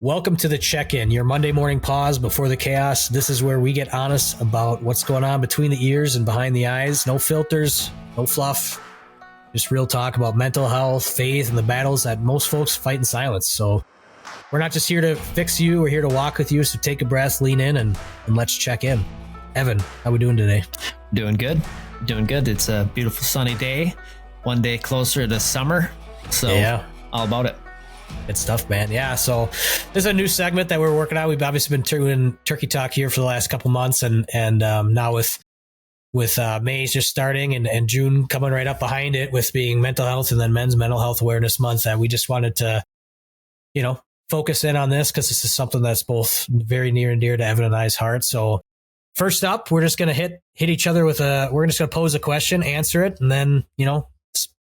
Welcome to the check-in, your Monday morning pause before the chaos. This is where we get honest about what's going on between the ears and behind the eyes. No filters, no fluff, just real talk about mental health, faith, and the battles that most folks fight in silence. So we're not just here to fix you, we're here to walk with you. So take a breath, lean in, and let's check in. Evan, how we doing today? Doing good. It's a beautiful sunny day. One day closer to summer. So yeah, all about it. Good stuff, man. Yeah, so this is a new segment that we're working on. We've obviously been doing Turkey Talk here for the last couple months, and now with May just starting and June coming right up behind it with being mental health and then Men's Mental Health Awareness Month, that we just wanted to, focus in on this because this is something that's both very near and dear to Evan and I's heart. So first up, we're just going to hit each other with we're just going to pose a question, answer it, and then,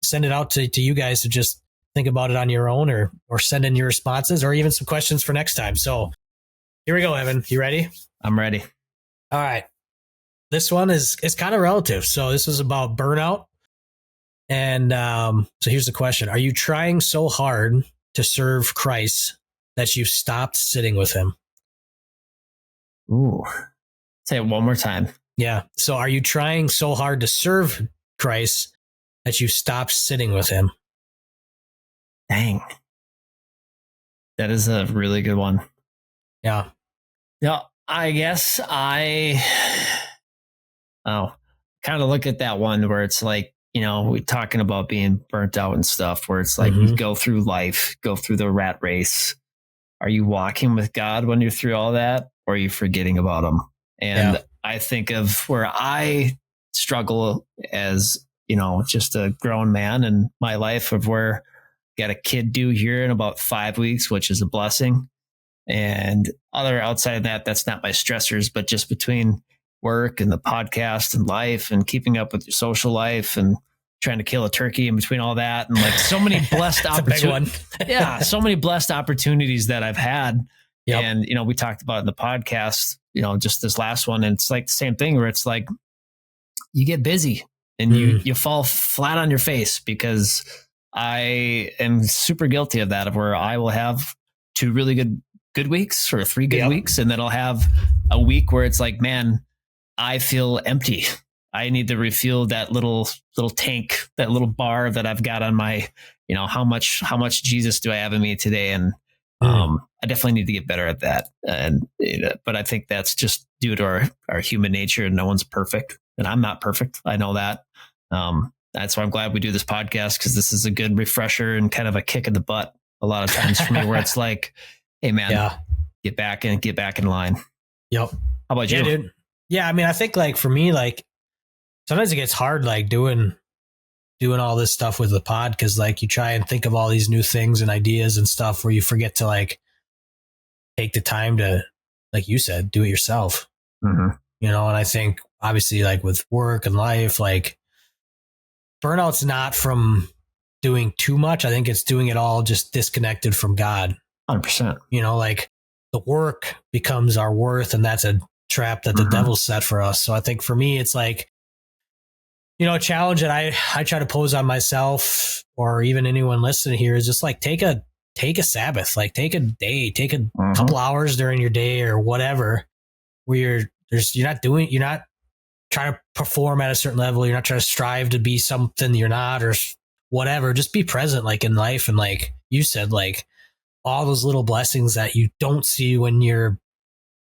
send it out to you guys to just think about it on your own or send in your responses or even some questions for next time. So here we go, Evan. You ready? I'm ready. All right. This one is kind of relative. So this is about burnout. And so here's the question. Are you trying so hard to serve Christ that you've stopped sitting with him? Ooh. Say it one more time. Yeah. So are you trying so hard to serve Christ that you stopped sitting with him? Dang. That is a really good one. Yeah. Yeah. I guess I kind of look at that one where it's like, we're talking about being burnt out and stuff, where it's like you go through life, go through the rat race. Are you walking with God when you're through all that, or are you forgetting about him? And I think of where I struggle as, just a grown man in my life, of where got a kid due here in about 5 weeks, which is a blessing. And outside of that, that's not my stressors, but just between work and the podcast and life and keeping up with your social life and trying to kill a turkey in between all that. And like so many blessed opportunities. Yeah. So many blessed opportunities that I've had. Yep. And, we talked about in the podcast, just this last one. And it's like the same thing where it's like, you get busy and you fall flat on your face, because I am super guilty of that, of where I will have 2 really good weeks or 3 good weeks. And then I'll have a week where it's like, man, I feel empty. I need to refuel that little tank, that little bar that I've got on my, how much Jesus do I have in me today? And I definitely need to get better at that. And, but I think that's just due to our human nature, and no one's perfect, and I'm not perfect. I know that. That's why I'm glad we do this podcast, because this is a good refresher and kind of a kick in the butt a lot of times for me, where it's like, hey man, get back in line. Yep. How about you? Dude. Yeah. I mean, I think like for me, like sometimes it gets hard, like doing all this stuff with the pod, because like you try and think of all these new things and ideas and stuff where you forget to like take the time to, like you said, do it yourself. And I think obviously like with work and life, like burnout's not from doing too much. I think it's doing it all just disconnected from God. 100%. Like the work becomes our worth, and that's a trap that the devil set for us. So I think for me, it's like, a challenge that I try to pose on myself, or even anyone listening here, is just like take a Sabbath, like take a day, take a couple hours during your day or whatever, where you're not trying to perform at a certain level. You're not trying to strive to be something you're not, or whatever. Just be present, like in life. And like you said, like all those little blessings that you don't see when you're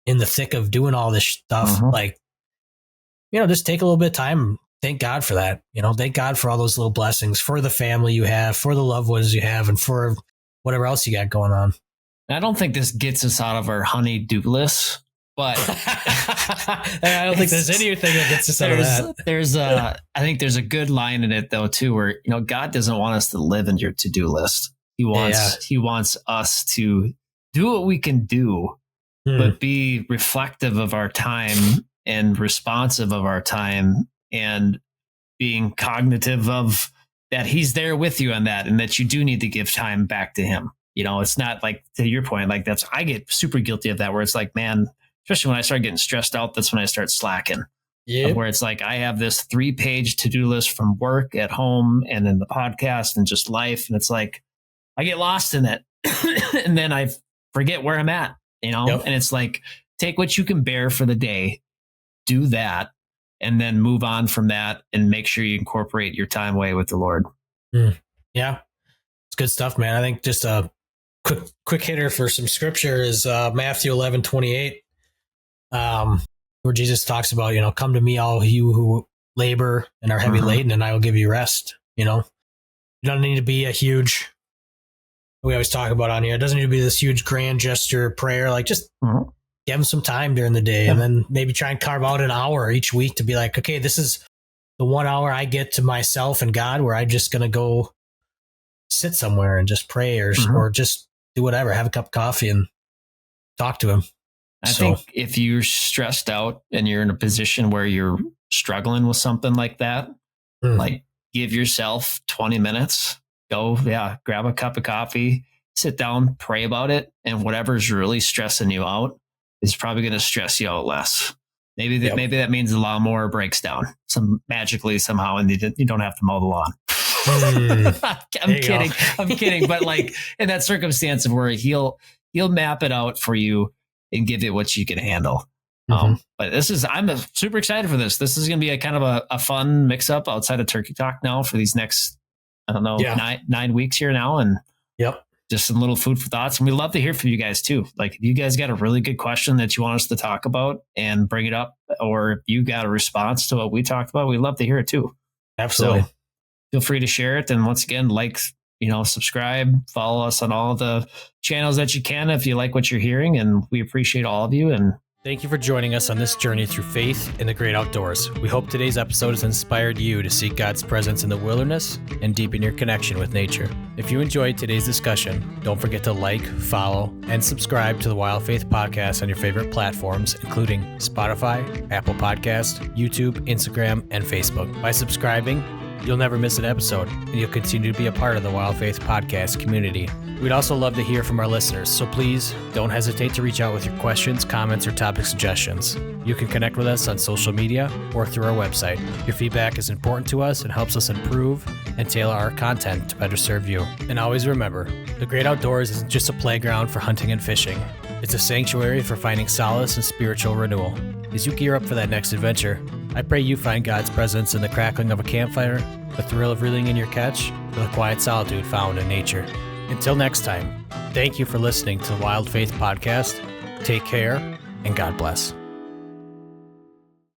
in the thick of doing all this stuff. Like, just take a little bit of time. Thank God for that. Thank God for all those little blessings, for the family you have, for the loved ones you have, and for whatever else you got going on. I don't think this gets us out of our honey-do list, but I don't think there's anything that gets us out of that. I think there's a good line in it though too, where God doesn't want us to live in your to-do list. He wants us to do what we can do, but be reflective of our time and responsive of our time, and being cognitive of that he's there with you on that, and that you do need to give time back to him. It's not like, to your point, like I get super guilty of that, where it's like, man, especially when I start getting stressed out, that's when I start slacking. Yeah. Where it's like, I have this 3-page to-do list from work, at home, and in the podcast and just life. And it's like, I get lost in it. And then I forget where I'm at, Yep. and it's like, take what you can bear for the day, do that, and then move on from that and make sure you incorporate your time away with the Lord. Yeah. It's good stuff, man. I think just a quick hitter for some scripture is Matthew 11:28, where Jesus talks about, come to me, all you who labor and are heavy laden, and I will give you rest. You don't need to be a huge, we always talk about on here, it doesn't need to be this huge grand gesture prayer. Like just give them some time during the day, and then maybe try and carve out an hour each week to be like, okay, this is the 1 hour I get to myself and God, where I'm just going to go sit somewhere and just pray or just do whatever, have a cup of coffee and talk to him. I think if you're stressed out and you're in a position where you're struggling with something like that, like give yourself 20 minutes, grab a cup of coffee, sit down, pray about it. And whatever's really stressing you out is probably going to stress you out less. Maybe that means the lawnmower breaks down magically somehow, and you don't have to mow the lawn. I'm kidding. But like in that circumstance of where he'll map it out for you and give it what you can handle. But I'm super excited for this. This is going to be a kind of a fun mix up outside of Turkey Talk now for these next, 9 weeks here now. And just some little food for thoughts. And we love to hear from you guys too. Like if you guys got a really good question that you want us to talk about and bring it up, or if you got a response to what we talked about, we'd love to hear it too. Absolutely. So feel free to share it. And once again, subscribe, follow us on all the channels that you can if you like what you're hearing. And we appreciate all of you. And thank you for joining us on this journey through faith in the great outdoors. We hope today's episode has inspired you to seek God's presence in the wilderness and deepen your connection with nature. If you enjoyed today's discussion, don't forget to like, follow, and subscribe to the Wild Faith Podcast on your favorite platforms, including Spotify, Apple Podcast, YouTube, Instagram, and Facebook. By subscribing, you'll never miss an episode, and you'll continue to be a part of the Wild Faith Podcast community. We'd also love to hear from our listeners, so please don't hesitate to reach out with your questions, comments, or topic suggestions. You can connect with us on social media or through our website. Your feedback is important to us and helps us improve and tailor our content to better serve you. And always remember, the great outdoors isn't just a playground for hunting and fishing. It's a sanctuary for finding solace and spiritual renewal. As you gear up for that next adventure, I pray you find God's presence in the crackling of a campfire, the thrill of reeling in your catch, or the quiet solitude found in nature. Until next time, thank you for listening to the Wild Faith Podcast. Take care, and God bless.